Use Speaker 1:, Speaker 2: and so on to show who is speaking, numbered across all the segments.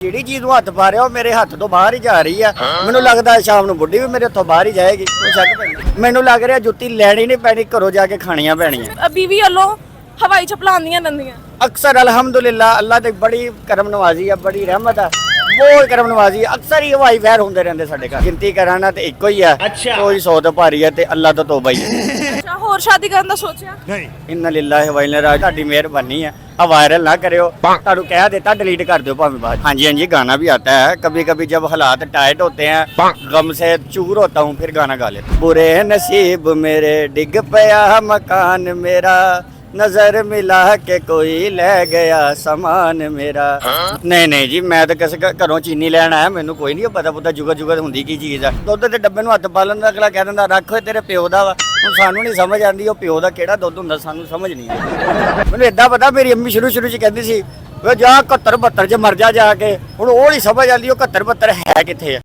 Speaker 1: ਜਿਹੜੀ ਚੀਜ਼ ਨੂੰ ਹੱਥ ਪਾ ਰਿਹਾ ਉਹ ਮੇਰੇ ਹੱਥ ਤੋਂ ਬਾਹਰ ਹੀ ਜਾ ਰਹੀ ਆ। ਮੈਨੂੰ ਲੱਗਦਾ ਸ਼ਾਮ ਨੂੰ ਬੁੱਢੀ ਵੀ ਮੇਰੇ ਹੱਥੋਂ ਬਾਹਰ ਹੀ ਜਾਏਗੀ। ਕੋਈ ਸ਼ੱਕ ਪੈਂਦਾ ਮੈਨੂੰ ਲੱਗ ਰਿਹਾ ਜੁੱਤੀ ਲੈਣੀ ਨਹੀਂ ਪੈਣੀ, ਘਰੋਂ ਜਾ ਕੇ ਖਾਣੀਆਂ ਪੈਣੀਆਂ।
Speaker 2: बीवी वालों हवाई चप्पल आंदियां लंदियां
Speaker 1: अक्सर अल्हम्दुलिल्लाह अल्लाह ते बड़ी करम नवाजी है, बड़ी रहमत है, बहुत करम नवाजी है। अक्सर ही हवाई फैर होंदे रहंदे साडे घर। गिनती कराना ते इक्को ही है, कोई 100 तो भारी है ते अल्लाह तो तौबा ही है।
Speaker 2: अच्छा होर शादी करन दा सोचिया
Speaker 3: नहीं
Speaker 1: इन्ना लिल्लाहि व इन्ना राज ਤੁਹਾਡੀ ਮਿਹਰਬਾਨੀ है। अब वायरल ना करियो, तारू कह देता डिलीट कर दो भाਵੇਂ बाद। हाँ जी हाँ जी, गाना भी आता है। कभी कभी जब हालात टाइट होते हैं, गम से चूर होता हूँ, फिर गाना गा लेता। बुरे नसीब मेरे डिग पया मकान मेरा, नजर मिला के कोई ले गया सामान मेरा। नहीं नहीं जी, मैं तो किसी घरों चीनी लैन आया, मैनू कोई नहीं पता पुता जुगत जुगत होंदी की चीज़ है। दुध के डब्बे नूं हत्थ पालन दा अगला कह दिंदा रख तेरे प्यो दा वा। ਹੁਣ ਸਾਨੂੰ ਨਹੀਂ ਸਮਝ ਆਉਂਦੀ ਉਹ ਪਿਓ ਦਾ ਕਿਹੜਾ ਦੁੱਧ ਹੁੰਦਾ, ਸਾਨੂੰ ਸਮਝ ਨਹੀਂ ਆਉਂਦੀ। ਮੈਨੂੰ ਇਦਾਂ ਪਤਾ ਮੇਰੀ ਅੰਮੀ ਸ਼ੁਰੂ ਚ ਕਹਿੰਦੀ ਸੀ ਵੇ ਜਾ 71 72 ਚ ਮਰ ਜਾ ਕੇ। ਹੁਣ ਉਹ ਨਹੀਂ ਸਮਝ ਆਉਂਦੀ ਉਹ 71 72 ਹੈ ਕਿੱਥੇ ਆ।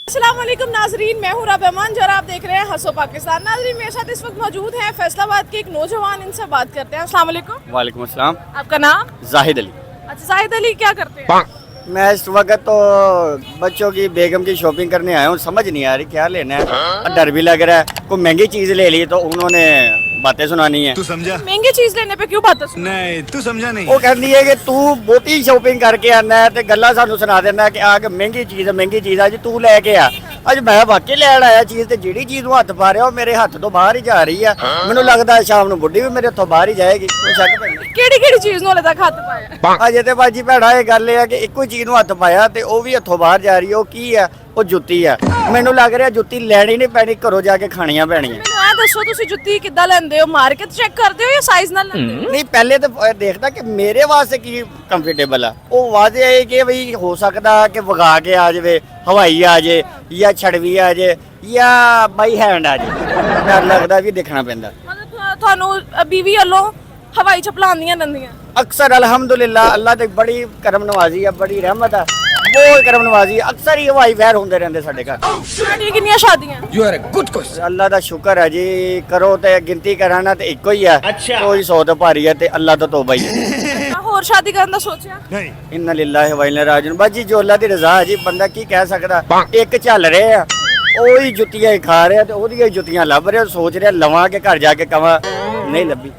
Speaker 2: अस्सलाम वालेकुम नाजरीन, मैं हूँ राबा अमान और आप देख रहे हैं हंसो पाकिस्तान। नाजरीन मेरे साथ इस वक्त मौजूद है फैसलाबाद के एक नौजवान, इनसे बात करते हैं। अस्सलाम वालेकुम।
Speaker 1: वालेकुम अस्सलाम।
Speaker 2: आपका नाम?
Speaker 1: जाहिद अली।
Speaker 2: अच्छा जाहिद अली, क्या करते हैं?
Speaker 1: मैं इस वक्त तो बच्चों की बेगम की शॉपिंग करने आया हूँ। समझ नहीं आ रही क्या लेना है, डर भी लग रहा है। कोई महंगी चीज़ ले ली तो उन्होंने बातें सुनानी है।
Speaker 3: तू समझा
Speaker 2: महंगी चीज लेने पे क्यों बात सुन?
Speaker 3: नहीं, तू समझा नहीं।
Speaker 1: ਉਹ ਕਹਿੰਦੀ ਹੈ ਕਿ ਤੂੰ ਬਹੁਤੀ ਸ਼ਾਪਿੰਗ ਕਰਕੇ ਆਣਾ ਹੈ ਤੇ ਗੱਲਾਂ ਸਾਨੂੰ ਸੁਣਾ ਦਿੰਦਾ ਕਿ ਆ ਕੇ ਮਹਿੰਗੀ ਚੀਜ਼ ਆ ਜੀ ਤੂੰ ਲੈ ਕੇ ਆ। ਅੱਜ ਮੈਂ ਵਾਕਈ ਲੈਣ ਆਇਆ ਚੀਜ਼ ਤੇ ਜਿਹੜੀ ਚੀਜ਼ ਨੂੰ ਹੱਥ ਪਾ ਰਿਹਾ ਉਹ ਮੇਰੇ ਹੱਥ ਤੋਂ ਬਾਹਰ ਹੀ ਜਾ ਰਹੀ ਆ। ਮੈਨੂੰ ਲੱਗਦਾ ਸ਼ਾਮ ਨੂੰ ਬੁੱਢੀ ਵੀ ਮੇਰੇ ਹੱਥੋਂ ਬਾਹਰ ਹੀ ਜਾਏਗੀ। ਕੋਈ ਸ਼ੱਕ ਪੈਂਦਾ
Speaker 2: ਕਿਹੜੀ ਚੀਜ਼ ਨੂੰ ਹਲੇ ਤੱਕ ਹੱਥ ਪਾਇਆ?
Speaker 1: ਅਜੇ ਤੇ ਬਾਜੀ ਭੈੜਾ ਇਹ ਗੱਲ ਇਹ ਆ ਕਿ ਇੱਕੋ ਚੀਜ਼ ਨੂੰ ਹੱਥ ਪਾਇਆ ਤੇ ਉਹ ਵੀ ਹੱਥੋਂ ਬਾਹਰ ਜਾ ਰਹੀ ਹੈ। ਉਹ ਕੀ ਆ? ਉਹ ਜੁੱਤੀ ਆ। ਮੈਨੂੰ ਲੱਗ ਰਿਹਾ ਜੁੱਤੀ ਲੈਣੀ ਨਹੀਂ ਪੈਣੀ, ਘਰੋਂ ਜਾ ਕੇ ਖਾਣੀਆਂ ਪੈਣੀਆਂ।
Speaker 2: ਮੈਨੂੰ ਇਹ ਦੱਸੋ ਤੁਸੀਂ ਜੁੱਤੀ ਕਿੱਦਾਂ ਲੈਂਦੇ ਹੋ? ਮਾਰਕੀਟ ਚੈੱਕ ਕਰਦੇ ਹੋ ਜਾਂ ਸਾਈਜ਼ ਨਾਲ ਲੈਂਦੇ ਹੋ?
Speaker 1: ਨਹੀਂ ਪਹਿਲੇ ਤਾਂ ਦੇਖਦਾ ਕਿ ਮੇਰੇ ਵਾਸਤੇ ਕੀ ਕੰਫਰਟੇਬਲ ਆ। ਉਹ ਵਾਜੇ ਹੈ ਕਿ ਬਈ ਹੋ ਸਕਦਾ ਕਿ ਵਗਾ ਕੇ ਆ ਜਾਵੇ, ਹਵਾਈ ਆ ਜਾਏ ਜਾਂ ਛੜਵੀ ਆ ਜਾਏ ਜਾਂ ਬਾਈ ਹੈਂਡ ਆ ਜਾਏ। ਡਰ ਲੱਗਦਾ ਵੀ ਦੇਖਣਾ ਪੈਂਦਾ।
Speaker 2: ਮਤਲਬ ਤੁਹਾਨੂੰ ਬੀਵੀ ਵੱਲੋਂ ਹਵਾਈ ਚੱਪਲਾਂ ਆਂਦੀਆਂ ਲੰਦੀਆਂ?
Speaker 1: ਅਕਸਰ ਅਲਹਮਦੁਲਿल्लाह ਅੱਲਾਹ ਤੇ ਬੜੀ ਕਰਮ ਨਵਾਜੀ ਆ, ਬੜੀ ਰਹਿਮਤ ਆ, ਬਹੁਤ ਕਰਮ ਨਵਾਜੀ ਆ। ਅਕਸਰ ਹੀ ਹਵਾਈ ਫੈਰ ਹੁੰਦੇ ਰਹਿੰਦੇ ਸਾਡੇ ਘਰ।
Speaker 2: ਤੁਹਾਡੀਆਂ ਕਿੰਨੀਆਂ ਸ਼ਾਦੀਆਂ?
Speaker 3: You are a good question.
Speaker 1: ਅੱਲਾਹ ਦਾ ਸ਼ੁਕਰ ਹੈ ਜੀ। ਕਰੋ ਤੇ ਗਿਣਤੀ ਕਰਾਣਾ ਤੇ ਇੱਕੋ ਹੀ ਆ, ਕੋਈ 100 ਤੋਂ ਭਾਰੀ ਹੈ ਤੇ ਅੱਲਾਹ ਤੋਂ ਤੌਬਾ ਹੀ ਹੈ।
Speaker 2: ਹੋਰ ਸ਼ਾਦੀ ਕਰਨ ਦਾ ਸੋਚਿਆ?
Speaker 3: नहीं,
Speaker 1: ਇੰਨਾ ਲਿल्लाहि व इन्ना राजिऊन। ਬਸ ਜੀ ਜੋ ਅੱਲਾਹ ਦੀ ਰਜ਼ਾ ਹੈ ਜੀ, ਬੰਦਾ ਕੀ ਕਹਿ ਸਕਦਾ। ਇੱਕ ਚੱਲ ਰਹੇ ਆ, ਉਹੀ ਜੁੱਤੀਆਂ ਹੀ ਖਾ ਰਿਹਾ ਤੇ ਉਹਦੀਆਂ ਹੀ ਜੁੱਤੀਆਂ ਲੱਭ ਰਿਹਾ। ਸੋਚ ਰਿਹਾ ਲਵਾਂ ਕਿ ਘਰ ਜਾ ਕੇ ਕਵਾਂ, ਨਹੀਂ ਲੱਭੀ।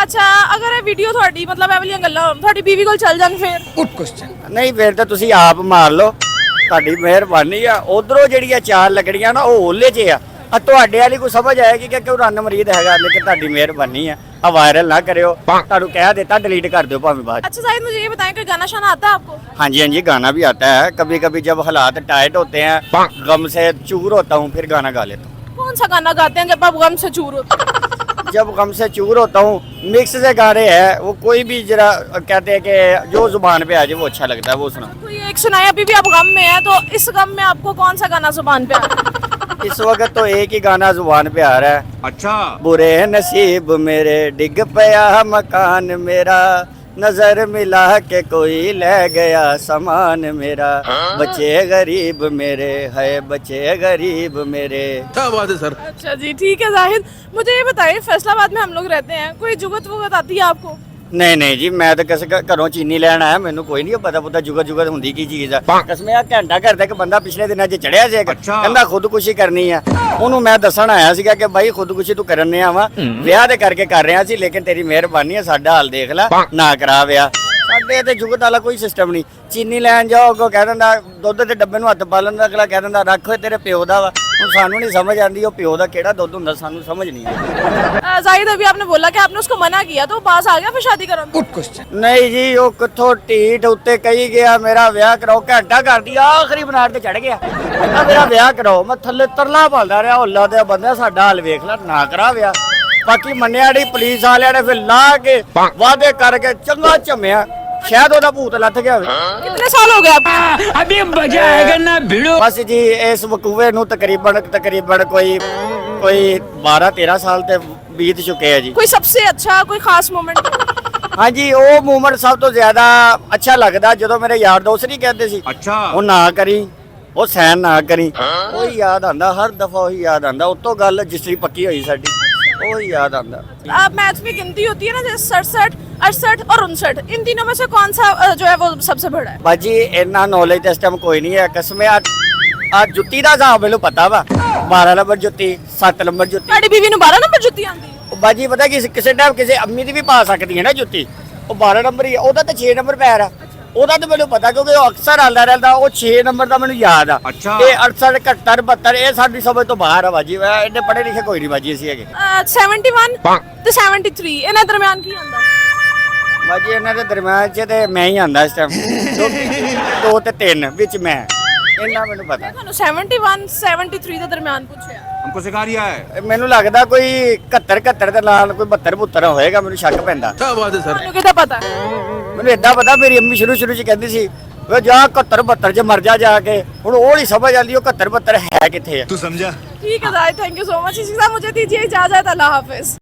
Speaker 2: ਅੱਛਾ ਅਗਰ ਇਹ ਵੀਡੀਓ ਤੁਹਾਡੀ ਮਤਲਬ ਇਹ ਵਾਲੀਆਂ ਗੱਲਾਂ ਤੁਹਾਡੀ ਬੀਵੀ ਕੋਲ ਚੱਲ ਜਾਣ ਫਿਰ?
Speaker 3: good question.
Speaker 1: ਨਹੀਂ ਫਿਰ ਤਾਂ ਤੁਸੀਂ ਆਪ ਮਾਰ ਲਓ, ਤੁਹਾਡੀ ਮਿਹਰਬਾਨੀ ਆ। ਉਧਰੋਂ ਜਿਹੜੀਆਂ ਚਾਰ ਲੱਗੜੀਆਂ ਨਾ ਉਹ ਓਲੇ 'ਚ ਆ ਤੁਹਾਡੇ ਵਾਲੀ ਕੋਈ ਸਮਝ ਆਏਗੀ ਕਿ ਕਿਉਂ ਰੰਨ ਮਰੀਦ ਹੈਗਾ। ਲੇਕਿਨ ਤੁਹਾਡੀ ਮਿਹਰਬਾਨੀ ਆ। ਆ ਵਾਇਰਲ ਨਾ ਕਰਿਓ, ਤੁਹਾਨੂੰ ਕਹਿ ਦਿੱਤਾ डिलीट कर दो भाਵੇਂ बाद।
Speaker 2: अच्छा जाहिद मुझे ये बताएं कि गाना शाना आता है आपको?
Speaker 1: हाँ जी हाँ जी, गाना भी आता है। कभी कभी जब हालात टाइट होते हैं, गम से चूर होता हूँ, फिर गाना गा लेता हूँ।
Speaker 2: कौन सा गाना गाते हैं जब आप गम से चूर होते हैं?
Speaker 1: जब गम से चूर होता हूँ, मिक्स से गाने हैं वो, कोई भी जरा कहते हैं कि जो जुबान पे आ जाए वो अच्छा लगता है वो सुना।
Speaker 2: कोई एक सुनाए, अभी भी आप गम में हैं तो इस गम में आपको कौन सा गाना जुबान पे आ रहा है?
Speaker 1: इस वक्त तो एक ही गाना जुबान पे आ रहा है।
Speaker 3: अच्छा,
Speaker 1: बुरे नसीब मेरे डिग पया मकान मेरा, नजर मिला के कोई ले गया सामान मेरा। बच्चे गरीब मेरे है, बच्चे गरीब मेरे।
Speaker 3: क्या बात है सर।
Speaker 2: अच्छा जी ठीक है जाहिद, मुझे ये बताइए फैसलाबाद में हम लोग रहते हैं, कोई जुगत वुगत आती है आपको?
Speaker 1: नहीं नहीं जी, मैं तो किसी घरों चीनी लैन आया, मैनू कोई नहीं पता पुता जुगत जुगत होंदी की चीज़ है। कसमें आ घंटा घर तक बंदा पिछले दिनों च चढ़िया ਸੀ ਕਹਿੰਦਾ ਖੁਦਕੁਸ਼ੀ ਕਰਨੀ ਆ। ਉਹਨੂੰ ਮੈਂ ਦੱਸਣ ਆਇਆ ਸੀਗਾ ਕਿ ਬਾਈ ਖੁਦਕੁਸ਼ੀ ਤੂੰ ਕਰਨੇ ਆਵਾ, ਵਿਆਹ ਦੇ ਕਰਕੇ ਕਰ ਰਿਹਾ ਸੀ, ਲੇਕਿਨ ਤੇਰੀ ਮਿਹਰਬਾਨੀ ਹੈ ਸਾਡਾ ਹਾਲ ਦੇਖ ਲੈ, ਨਾ ਕਰਾ ਵਿਆਹ। ਸਾਡੇ ਤੇ ਜੁਗਤ ਵਾਲਾ ਕੋਈ ਸਿਸਟਮ ਨਹੀਂ। ਚੀਨੀ ਲੈਣ ਜਾਓ ਅੱਗੋਂ ਕਹਿ ਦਿੰਦਾ, ਦੁੱਧ ਦੇ ਡੱਬੇ ਨੂੰ ਹੱਥ ਪਾ ਲੈਂਦਾ ਅਗਲਾ ਕਹਿ ਦਿੰਦਾ ਰੱਖ ਓਏ ਤੇਰੇ ਪਿਓ ਦਾ ਵਾ। ਹੁਣ ਸਾਨੂੰ ਨਹੀਂ ਸਮਝ ਆਉਂਦੀ ਉਹ ਪਿਓ ਦਾ ਕਿਹੜਾ ਦੁੱਧ ਹੁੰਦਾ, ਸਾਨੂੰ ਸਮਝ ਨਹੀਂ ਆਉਂਦੀ।
Speaker 2: जाहिद अभी आपने बोला कि आपने उसको मना किया तो बास आ गया फिर शादी करो?
Speaker 3: good question.
Speaker 1: ਨਹੀਂ ਜੀ, ਉਹ ਕਿੱਥੋਂ ਢੀਠ ਉੱਤੇ ਕਹੀ ਗਿਆ ਮੇਰਾ ਵਿਆਹ ਕਰਾਓ। ਘੰਟਾ ਕਰਦੀ ਆਖਰੀ ਬਨਾਰ ਤੇ ਚੜ ਗਿਆ, ਕਹਿੰਦਾ ਮੇਰਾ ਵਿਆਹ ਕਰਾਓ। ਮੈਂ ਥੱਲੇ ਤਰਲਾ ਭਾਲਦਾ ਰਿਹਾ, ਹੁੱਲਾ ਦੇ ਬੰਦਾ ਸਾਡਾ ਹਾਲ ਵੇਖ ਲੈ, ਨਾ ਕਰਾ ਵਿਆਹ। ਬਾਕੀ ਮੰਨਿਆ ਨਹੀਂ, ਪੁਲਿਸ ਵਾਲਿਆਂ ਨੇ ਫਿਰ ਲਾ ਕੇ ਵਾਅਦੇ ਕਰਕੇ ਚੰਗਾ ਝੰਮਿਆ, ਸ਼ਾਇਦ ਉਹਦਾ ਭੂਤ ਲੱਥ ਗਿਆ ਹੋਵੇ।
Speaker 2: कितने साल हो गए आपको?
Speaker 3: अभी मजा आएगा ना भिड़ो।
Speaker 1: ਬਸ ਜੀ ਇਸ ਵਕੂਵੇ ਨੂੰ ਤਕਰੀਬਨ ਕੋਈ 12-13 ਸਾਲ ਤੇ ਬੀਤ ਚੁੱਕੇ ਆ ਜੀ।
Speaker 2: कोई सबसे अच्छा कोई खास मोमेंट?
Speaker 1: ਹਾਂਜੀ, ਉਹ ਮੂਮੈਂਟ ਸਭ ਤੋਂ ਜ਼ਿਆਦਾ ਅੱਛਾ ਲੱਗਦਾ ਜਦੋਂ ਮੇਰੇ ਯਾਰ ਦੋਸਤ ਨਹੀਂ ਕਹਿੰਦੇ ਸੀ
Speaker 3: अच्छा,
Speaker 1: ਉਹ ਨਾ ਕਰੀ, ਉਹ ਸੈਨ ਨਾ ਕਰੀ। ਉਹੀ ਯਾਦ ਆਂਦਾ, ਹਰ ਦਫਾ ਉਹੀ ਯਾਦ ਆਂਦਾ। ਉਤੋਂ ਗੱਲ ਜਿਸਤਰੀ ਪੱਕੀ ਹੋਈ ਸਾਡੀ। ਉਹ ਹੀ ਯਾਦ ਆਉਂਦਾ।
Speaker 2: अब मैथ में गिनती होती है ना, जैसे 67, 68 और 59, इन तीनों में से कौन सा जो है वो सबसे बड़ा है?
Speaker 1: ਬਾਜੀ ਇੰਨਾ ਨੌਲੇਜ ਤੇ ਇਸ ਟਾਈਮ ਕੋਈ ਨਹੀਂ ਹੈ ਕਸਮੇ ਆ ਜੁੱਤੀ ਦਾ ਹਿਸਾਬ ਮੈਨੂੰ ਪਤਾ ਵਾ 12 ਨੰਬਰ ਜੁੱਤੀ 7 ਨੰਬਰ ਜੁੱਤੀ।
Speaker 2: ਤੁਹਾਡੀ ਬੀਵੀ ਨੂੰ 12 ਨੰਬਰ ਜੁੱਤੀ ਆਉਂਦੀ ਹੈ?
Speaker 1: ਉਹ ਬਾਜੀ ਪਤਾ ਕਿਸੇ ਟਾਈਮ ਕਿਸੇ ਅੰਮੀ ਦੀ ਵੀ ਪਾ ਸਕਦੀ ਹੈ ਨਾ ਜੁੱਤੀ, ਉਹ 12 ਨੰਬਰ ਹੀ ਆ, ਉਹਦਾ ਤਾਂ 6 ਨੰਬਰ ਪੈਰ ਆ। ਉਹਦਾ ਤਾਂ ਮੈਨੂੰ ਪਤਾ ਕਿਉਂਕਿ ਉਹ ਅਕਸਰ ਆਉਂਦਾ ਰਹਿੰਦਾ, ਉਹ 6 ਨੰਬਰ ਦਾ ਮੈਨੂੰ ਯਾਦ ਆ।
Speaker 3: ਅੱਛਾ।
Speaker 1: ਇਹ 68 71 72 ਇਹ ਸਾਡੀ ਸਮਝ ਤੋਂ ਬਾਹਰ ਆ ਬਾਜੀ, ਇੰਨੇ ਪੜ੍ਹੇ ਲਿਖੇ ਕੋਈ ਨਹੀਂ ਬਾਜੀ ਅਸੀਂ ਹੈਗੇ।
Speaker 2: 71 ਤੇ 73 ਇਹਨਾਂ ਦਰਮਿਆਨ ਕੀ ਆਉਂਦਾ?
Speaker 1: ਬਾਜੀ ਇਹਨਾਂ ਦੇ ਦਰਮਿਆਨ 'ਚ ਤੇ ਮੈਂ ਹੀ ਆਂਦਾ ਇਸ ਟਾਈਮ 2 ਤੇ 3 ਵਿੱਚ ਮੈਂ, ਇੰਨਾ ਮੈਨੂੰ ਪਤਾ।
Speaker 2: ਤੁਹਾਨੂੰ 71 73 ਦੇ ਦਰਮਿਆਨ ਪੁੱਛਿਆ।
Speaker 3: हमको सिखा रिया है।
Speaker 1: ਮੈਨੂੰ ਲੱਗਦਾ ਕੋਈ 71 71 ਦੇ ਨਾਲ ਕੋਈ 72 72 ਹੋਏਗਾ, ਮੈਨੂੰ ਸ਼ੱਕ ਪੈਂਦਾ।
Speaker 3: क्या बात है सर।
Speaker 2: ਤੁਹਾਨੂੰ ਕਿਹਦਾ ਪਤਾ ਹੈ?
Speaker 1: ਮੈਨੂੰ ਏਦਾਂ ਪਤਾ ਮੇਰੀ ਅੰਮੀ ਸ਼ੁਰੂ ਚ ਕਹਿੰਦੀ ਸੀ ਵੇ ਜਾ 71 72 ਚ ਮਰ ਜਾ ਕੇ, ਹੁਣ ਉਹ ਨਹੀਂ ਸਮਝ ਆਉਂਦੀ ਉਹ 71 72 ਹੈ ਕਿੱਥੇ ਆ।
Speaker 3: तू समझा।
Speaker 2: ठीक है दाई, थैंक यू सो मच। इसी के साथ मुझे दीजिए इजाजत, अल्लाह हाफिज।